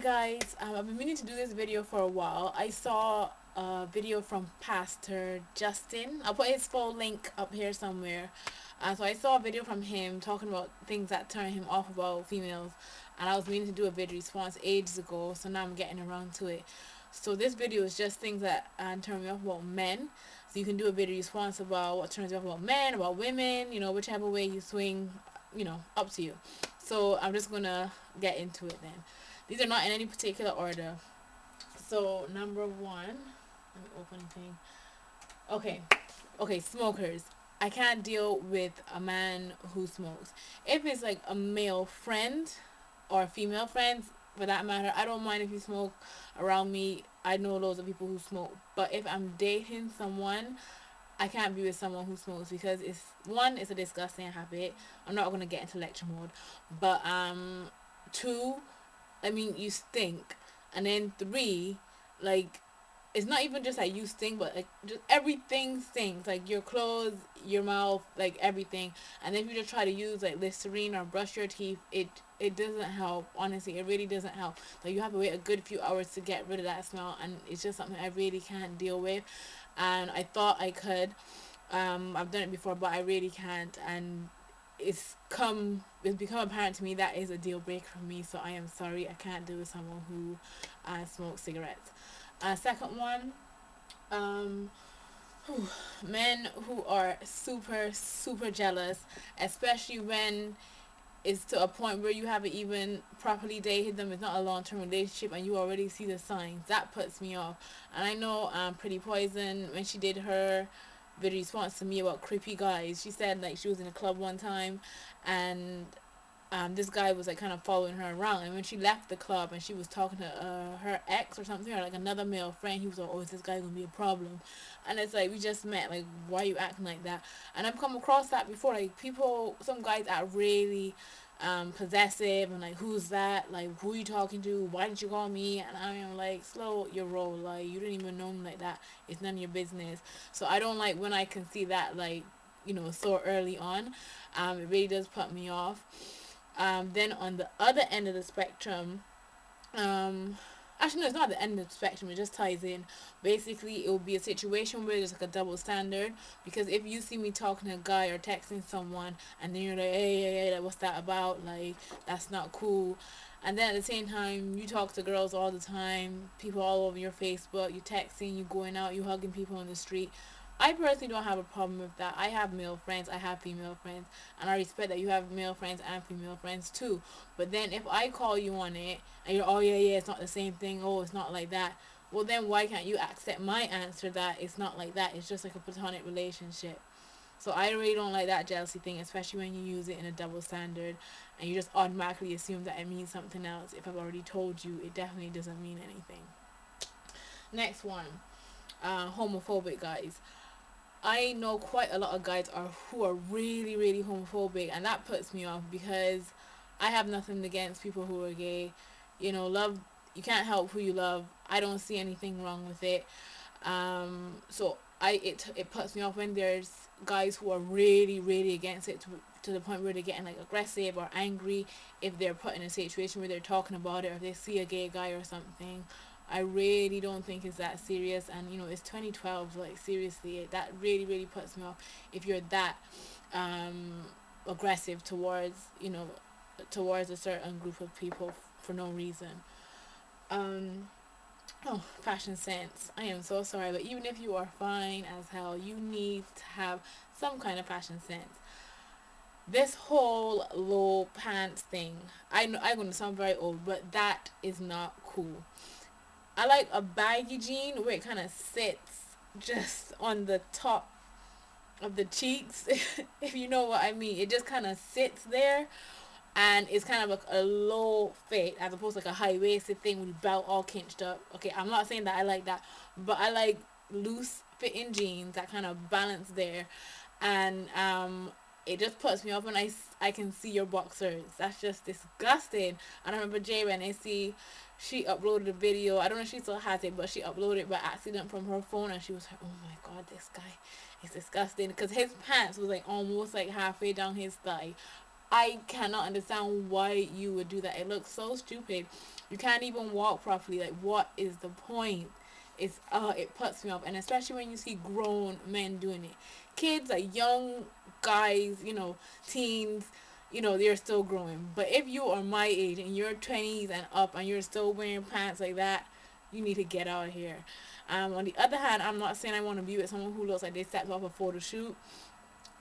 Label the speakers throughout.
Speaker 1: guys, I've been meaning to do this video for a while. I saw a video from Pastor Justin. I'll put his full link up here somewhere. So I saw a video from him talking about things that turn him off about females, and I was meaning to do a video response ages ago, so now I'm getting around to it. So this video is just things that turn me off about men. So you can do a video response about what turns you off about men, about women, whichever way you swing, up to you. So I'm just gonna get into it then. These are not in any particular order. So number one, let me open the thing. Okay, smokers. I can't deal with a man who smokes. If it's like a male friend or female friends, for that matter, I don't mind if you smoke around me. I know loads of people who smoke. But if I'm dating someone, I can't be with someone who smokes because it's a disgusting habit. I'm not gonna get into lecture mode. But two, I mean, you stink. And then three, like, it's not even just like you stink, but like just everything stinks. Like your clothes, your mouth, like everything. And then if you just try to use like Listerine or brush your teeth, it doesn't help. Honestly, it really doesn't help. Like you have to wait a good few hours to get rid of that smell, and it's just something I really can't deal with. And I thought I could. I've done it before, but I really can't. And it's become apparent to me that is a deal breaker for me. So I am sorry, I can't do with someone who smokes cigarettes. Second one, men who are super jealous, especially when it's to a point where you haven't even properly dated them. It's not a long-term relationship and you already see the signs. That puts me off. And I know Pretty Poison, when she did her video response to me about creepy guys, she said like she was in a club one time and this guy was like kind of following her around, and when she left the club and she was talking to her ex or something, or like another male friend, he was like, oh, is this guy gonna be a problem? And it's like, we just met, like, why are you acting like that? And I've come across that before, like some guys act really possessive and like, who's that, like, who are you talking to, why did you call me? And I'm like, slow your roll, like, you didn't even know me like that, it's none of your business. So I don't like when I can see that, like, so early on. It really does put me off. Then on the other end of the spectrum, actually no, it's not the end of the spectrum, it just ties in. Basically, it will be a situation where there's like a double standard, because if you see me talking to a guy or texting someone and then you're like, hey, like, what's that about, like, that's not cool. And then at the same time, you talk to girls all the time, people all over your Facebook, you texting, you going out, you hugging people on the street. I personally don't have a problem with that. I have male friends, I have female friends, and I respect that you have male friends and female friends too. But then if I call you on it and you're, oh yeah, it's not the same thing, oh, it's not like that, well then why can't you accept my answer that it's not like that, it's just like a platonic relationship? So I really don't like that jealousy thing, especially when you use it in a double standard and you just automatically assume that it means something else. If I've already told you, it definitely doesn't mean anything. Next one, homophobic guys. I know quite a lot of guys who are really homophobic, and that puts me off because I have nothing against people who are gay. Love, you can't help who you love. I don't see anything wrong with it. So it puts me off when there's guys who are really against it to the point where they're getting like aggressive or angry if they're put in a situation where they're talking about it, or if they see a gay guy or something. I really don't think it's that serious, and it's 2012. Like, seriously, that really puts me off if you're that aggressive towards a certain group of people for no reason. Oh, fashion sense. I am so sorry, but even if you are fine as hell, you need to have some kind of fashion sense. This whole low pants thing, I know I'm gonna sound very old, but that is not cool. I like a baggy jean where it kind of sits just on the top of the cheeks, if you know what I mean. It just kind of sits there, and it's kind of like a low fit as opposed to like a high-waisted thing with the belt all cinched up. Okay, I'm not saying that I like that, but I like loose fitting jeans that kind of balance there, and it just puts me off when I can see your boxers. That's just disgusting. And I remember Jay Renesi, she uploaded a video. I don't know if she still has it, but she uploaded it by accident from her phone, and she was like, oh my god, this guy is disgusting, because his pants was like almost like halfway down his thigh. I cannot understand why you would do that. It looks so stupid. You can't even walk properly. Like, what is the point? It puts me off, and especially when you see grown men doing it. Kids, like young guys, teens, they're still growing. But if you are my age and you're 20s and up and you're still wearing pants like that, you need to get out of here. On the other hand, I'm not saying I want to be with someone who looks like they stepped off a photo shoot.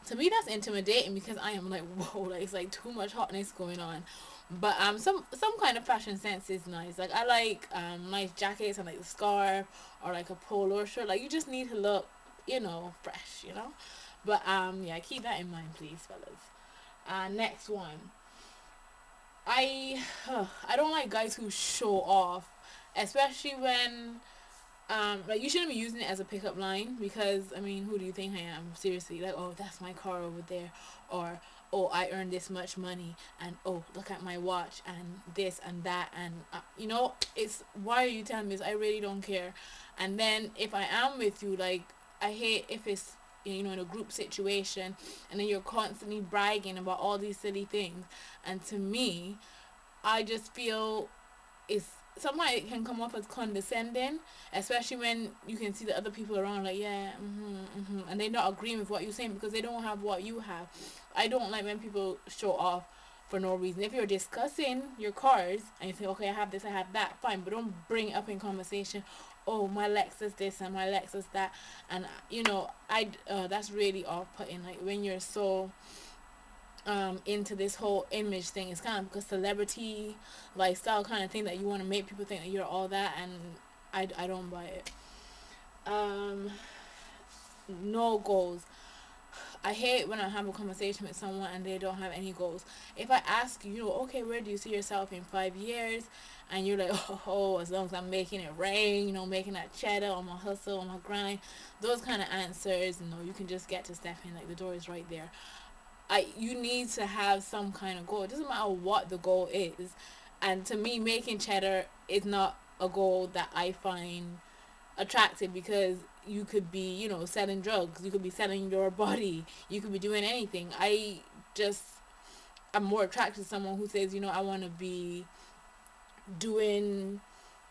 Speaker 1: To me, that's intimidating because I am like, whoa, like it's like too much hotness going on. But some kind of fashion sense is nice. Like I like nice jackets and like a scarf or like a polo shirt. Like you just need to look, fresh. But yeah, keep that in mind, please, fellas. Next one. I don't like guys who show off, especially when like you shouldn't be using it as a pickup line because I mean, who do you think I am? Seriously, like, oh, that's my car over there, or oh, I earned this much money, and oh, look at my watch and this and that, and it's why are you telling me this? I really don't care. And then if I am with you, like, I hate if it's in a group situation and then you're constantly bragging about all these silly things, and to me, I just feel it's sometimes it can come off as condescending, especially when you can see the other people around like, yeah, and they're not agreeing with what you're saying because they don't have what you have. I don't like when people show off for no reason. If you're discussing your cars and you say, okay, I have this, I have that, fine, but don't bring it up in conversation. Oh, my Lexus this and my Lexus that, and that's really off-putting. Like when you're so into this whole image thing. It's kind of like a celebrity lifestyle kind of thing that you want to make people think that you're all that, and I don't buy it. No goals. I hate when I have a conversation with someone and they don't have any goals. If I ask you, okay, where do you see yourself in 5 years? And you're like, oh, as long as I'm making it rain, making that cheddar on my hustle, on my grind, those kind of answers, you can just get to stepping. Like the door is right there. You need to have some kind of goal. It doesn't matter what the goal is. And to me, making cheddar is not a goal that I find attractive because you could be, selling drugs. You could be selling your body. You could be doing anything. I'm more attracted to someone who says, I want to be doing,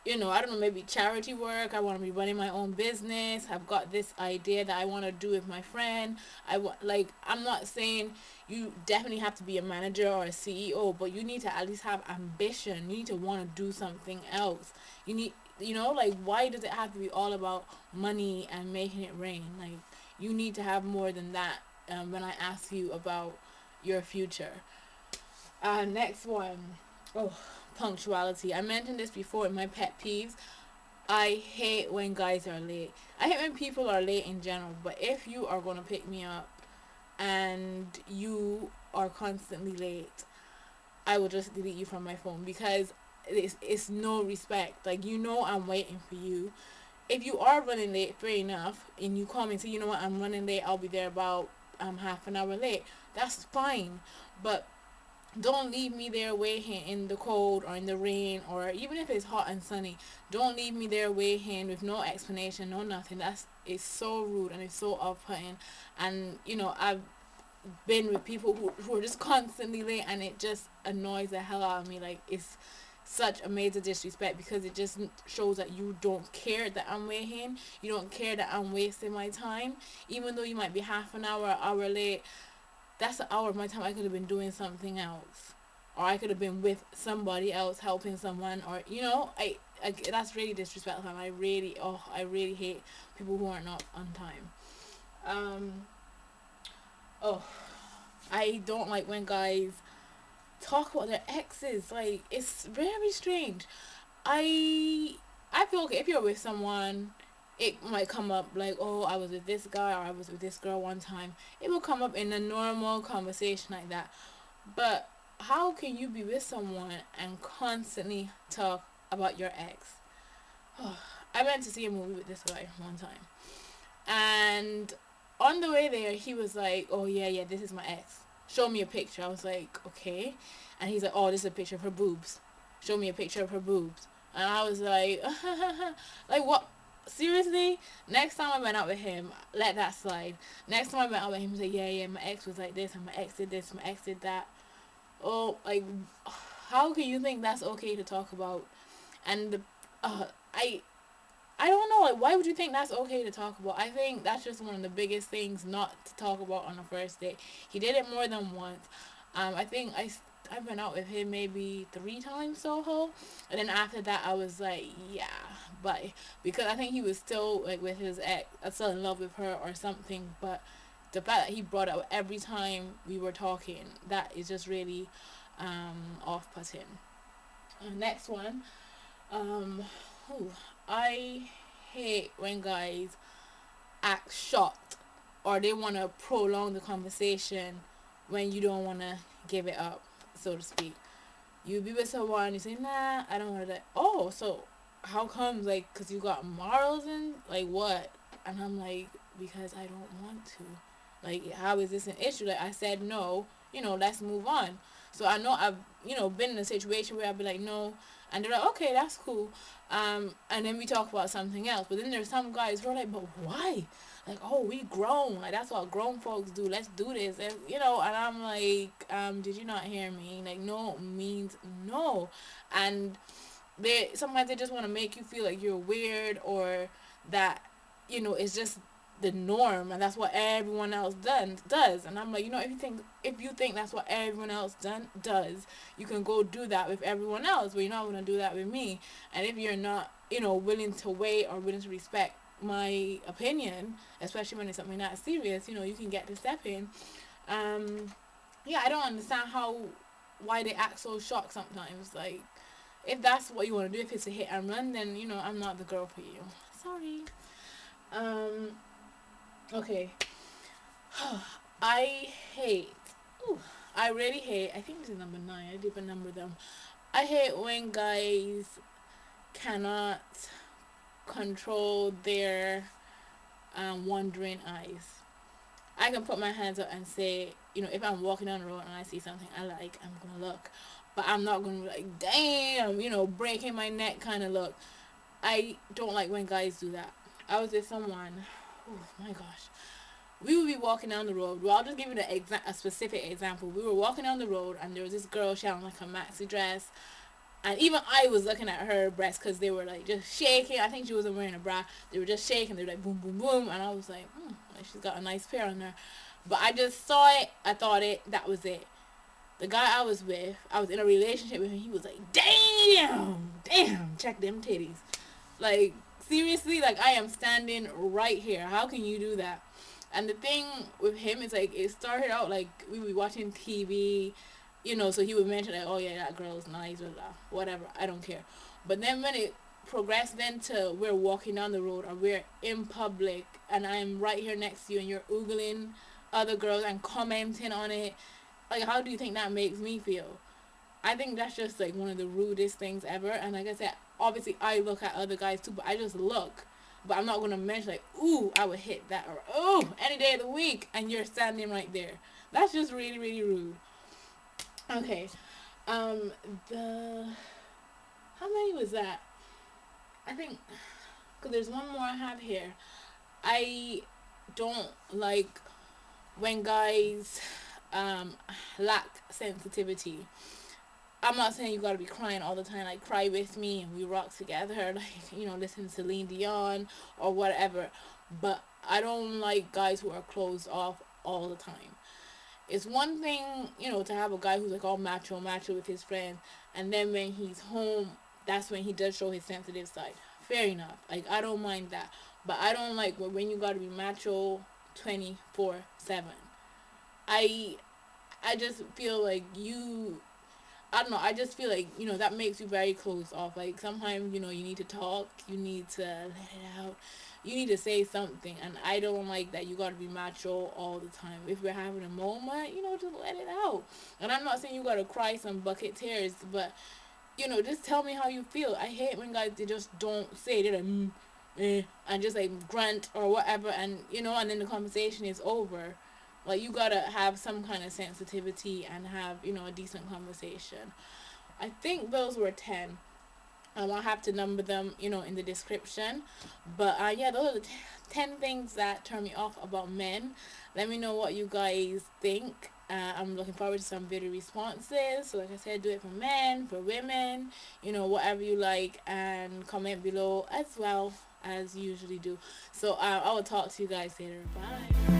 Speaker 1: I don't know, maybe charity work. I want to be running my own business. I've got this idea that I want to do with my friend. I'm not saying you definitely have to be a manager or a CEO, but you need to at least have ambition. You need to want to do something else. You need, why does it have to be all about money and making it rain? Like, you need to have more than that when I ask you about your future. Next one. Oh, punctuality. I mentioned this before in my pet peeves. I hate when guys are late. I hate when people are late in general, but if you are going to pick me up and you are constantly late, I will just delete you from my phone because it's no respect. Like, I'm waiting for you. If you are running late, fair enough, and you call me and say, you know what, I'm running late, I'll be there about half an hour late. That's fine, but don't leave me there waiting in the cold or in the rain, or even if it's hot and sunny. Don't leave me there waiting with no explanation, no nothing. It's so rude and it's so off-putting. And I've been with people who are just constantly late, and it just annoys the hell out of me. Like, it's such a major disrespect because it just shows that you don't care that I'm waiting. You don't care that I'm wasting my time, even though you might be half an hour late. That's an hour of my time I could have been doing something else, or I could have been with somebody else helping someone, or I that's really disrespectful. And I really hate people who are not on time. I don't like when guys talk about their exes. Like, it's very strange. I feel okay if you're with someone, it might come up like, oh, I was with this guy or I was with this girl one time. It will come up in a normal conversation like that. But how can you be with someone and constantly talk about your ex? I went to see a movie with this guy one time, and on the way there he was like, oh yeah, this is my ex, show me a picture. I was like, okay. And he's like, oh, this is a picture of her boobs, show me a picture of her boobs. And I was like, like, what? Seriously? Next time I went out with him, let that slide. Next time I went out with him, he said, yeah, my ex was like this, and my ex did that. Oh, like, how can you think that's okay to talk about And I don't know, like, why would you think that's okay to talk about? I think that's just one of the biggest things not to talk about on a first date. He did it more than once. I think I went out with him maybe 3 times Soho, and then after that I was like, yeah, bye, because I think he was still like with his ex, still in love with her or something. But the fact that he brought it up every time we were talking, that is just really off-putting. Next one. Um, Ooh, I hate when guys act shocked or they want to prolong the conversation when you don't want to give it up, so to speak. You be with someone, you say, nah, I don't want to. Oh, so how comes? Like, because you got morals and, like, what? And I'm like, because I don't want to. Like, how is this an issue? Like, I said no, let's move on. So I know I've, been in a situation where I'd be like, no. And they're like, okay, that's cool. And then we talk about something else. But then there's some guys who are like, but why? Like, oh, we grown. Like, that's what grown folks do. Let's do this. And I'm like, did you not hear me? Like, no means no. And sometimes they just want to make you feel like you're weird, or that, it's just the norm, and that's what everyone else does. And I'm like, if you think that's what everyone else does, you can go do that with everyone else, but you're not going to do that with me. And if you're not, willing to wait or willing to respect my opinion, especially when it's something that serious, you can get to step in. Yeah, I don't understand why they act so shocked sometimes. Like, if that's what you want to do, if it's a hit and run, then I'm not the girl for you. Sorry. Okay. I hate. Ooh, I really hate. I think this is number 9. I didn't even number them. I hate when guys cannot control their wandering eyes. I can put my hands up and say, if I'm walking down the road and I see something I like, I'm gonna look. But I'm not gonna be like, damn, breaking my neck kind of look. I don't like when guys do that. I was with someone. Oh my gosh. We would be walking down the road. Well, I'll just give you a specific example. We were walking down the road, and there was this girl. She had like a maxi dress, and even I was looking at her breasts because they were like just shaking. I think she wasn't wearing a bra. They were just shaking. They were like boom, boom, boom, and I was like, like she's got a nice pair on her. But I just saw it. I thought that was it. The guy I was with, I was in a relationship with him. He was like, damn, check them titties. Like, seriously, like, I am standing right here. How can you do that? And the thing with him is, like, it started out, like, we were watching TV, so he would mention, like, oh, yeah, that girl's nice, blah, blah, whatever, I don't care. But then when it progressed then to we're walking down the road or we're in public and I'm right here next to you and you're oogling other girls and commenting on it, like, how do you think that makes me feel? I think that's just, like, one of the rudest things ever. And like I said, obviously I look at other guys too, but I just look. But I'm not going to mention, like, ooh, I would hit that, or, oh, any day of the week, and you're standing right there. That's just really, really rude. Okay. How many was that? I think, because there's one more I have here. I don't like when guys lack sensitivity. I'm not saying you gotta be crying all the time, like, cry with me and we rock together, like, listen to Celine Dion or whatever. But I don't like guys who are closed off all the time. It's one thing, to have a guy who's like all macho with his friends, and then when he's home, that's when he does show his sensitive side. Fair enough. Like, I don't mind that. But I don't like when you gotta be macho 24/7. I just feel like I don't know, I just feel like, that makes you very closed off. Like, sometimes, you need to talk, you need to let it out, you need to say something, and I don't like that you gotta be macho all the time. If we're having a moment, just let it out. And I'm not saying you gotta cry some bucket tears, but, just tell me how you feel. I hate when guys, they just don't say, they're like, and just, like, grunt or whatever, and, and then the conversation is over. Like, you gotta have some kind of sensitivity and have, a decent conversation. I think those were 10. I'll have to number them, in the description. But, yeah, those are the 10 things that turn me off about men. Let me know what you guys think. I'm looking forward to some video responses. So like I said, do it for men, for women, you know, whatever you like, and comment below as well as you usually do. So I will talk to you guys later. Bye.